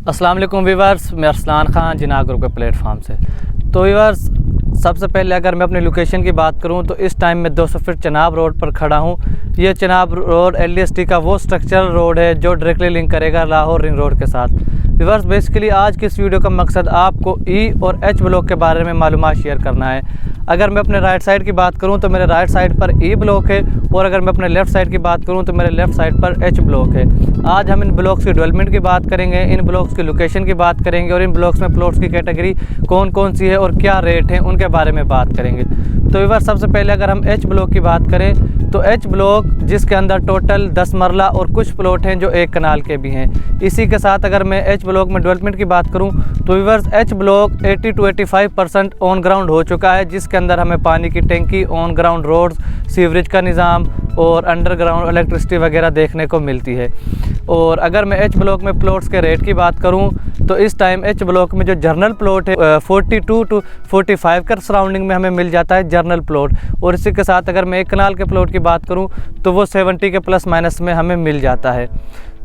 अस्सलाम वालेकुम वीवर्स, मैं अरसलान ख़ान जिना ग्रुप के प्लेटफॉर्म से। तो वीवर्स, सबसे पहले अगर मैं अपनी लोकेशन की बात करूं तो इस टाइम मैं 200 फीट चनाब रोड पर खड़ा हूं। ये चनाब रोड LDST का वो स्ट्रक्चरल रोड है जो डायरेक्टली लिंक करेगा लाहौर रिंग रोड के साथ। वीवर्स, बेसिकली आज की इस वीडियो का मकसद आपको E और H ब्लॉक के बारे में मालूमात शेयर करना है। अगर मैं अपने राइट साइड की बात करूं तो मेरे राइट साइड पर E ब्लॉक है, और अगर मैं अपने लेफ़्ट साइड की बात करूं तो मेरे लेफ़्ट साइड पर H ब्लॉक है। आज हम इन ब्लॉक्स की डेवलपमेंट की बात करेंगे, इन ब्लॉक्स की लोकेशन की बात करेंगे, और इन ब्लॉक्स में प्लॉट्स की कैटेगरी कौन कौन सी है और क्या रेट हैं उनके बारे में बात करेंगे। तो वीवर, सबसे पहले अगर हम H ब्लॉक की बात करें तो H ब्लॉक जिसके अंदर टोटल 10 मरला और कुछ प्लॉट हैं जो 1 कनाल के भी हैं। इसी के साथ अगर मैं H ब्लॉक में डेवलपमेंट की बात करूं तो viewers, H block 80 to 85% on ground हो चुका है, जिसके अंदर हमें पानी की टैंकी, ऑन ग्राउंड रोड्स, सीवरेज का निज़ाम और अंडरग्राउंड इलेक्ट्रिसिटी वगैरह देखने को मिलती है। और अगर मैं H ब्लॉक में प्लॉट्स के रेट की बात करूं तो इस टाइम H ब्लॉक में जो जर्नल प्लॉट है 42 to 45 के सराउंडिंग में हमें मिल जाता है जर्नल प्लॉट। और इसी के साथ अगर मैं 1 कनाल के प्लॉट की बात करूं तो वो 70 के प्लस माइनस में हमें मिल जाता है।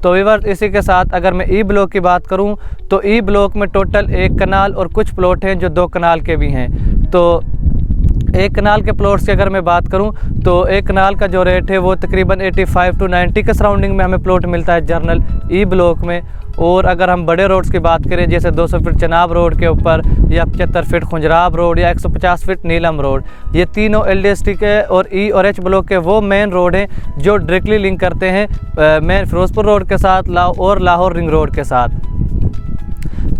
तो वीवर, इसी के साथ अगर मैं E ब्लॉक की बात करूं तो E ब्लॉक में टोटल 1 कनाल और कुछ प्लॉट हैं जो 2 कनाल के भी हैं। तो 1 कनाल के प्लॉट्स की अगर मैं बात करूं तो 1 कनाल का जो रेट है वो तकरीबन 85 to 90 के सराउंडिंग में हमें प्लॉट मिलता है जर्नल E ब्लॉक में। और अगर हम बड़े रोड्स की बात करें जैसे 200 फीट चनाब रोड के ऊपर, या 75 फीट खुंजराब रोड, या 150 फीट नीलम रोड, ये तीनों LDST के और E और H ब्लॉक के वो मेन रोड हैं जो डायरेक्टली लिंक करते हैं मेन फिरोजपुर रोड के साथ और लाहौर रिंग रोड के साथ।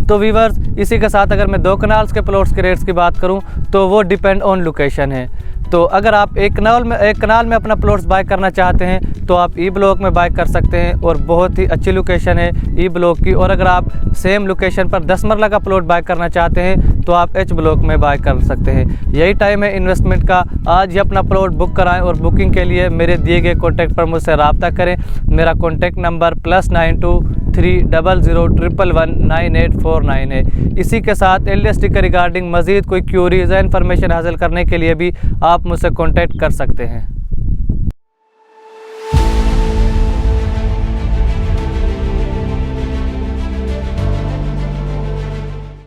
तो वीवर्स, इसी के साथ अगर मैं 2 कनाल्स के प्लॉट्स के रेट्स की बात करूं तो वो डिपेंड ऑन लोकेशन है। तो अगर आप 1 कनाल में अपना प्लॉट्स बाय करना चाहते हैं तो आप E ब्लॉक में बाय कर सकते हैं, और बहुत ही अच्छी लोकेशन है E ब्लॉक की। और अगर आप सेम लोकेशन पर 10 मरला का प्लॉट बाय करना चाहते हैं तो आप H ब्लॉक में बाय कर सकते हैं। यही टाइम है इन्वेस्टमेंट का। आज ही अपना प्लॉट बुक कराएं, और बुकिंग के लिए मेरे दिए गए कॉन्टैक्ट पर मुझसे रब्ता करें। मेरा कॉन्टैक्ट नंबर +92 300 111 9849 है। इसी के साथ LDST के रिगार्डिंग मज़ीद कोई क्यूरीज या इन्फॉर्मेशन हासिल करने के लिए भी आप मुझसे कॉन्टैक्ट कर सकते हैं।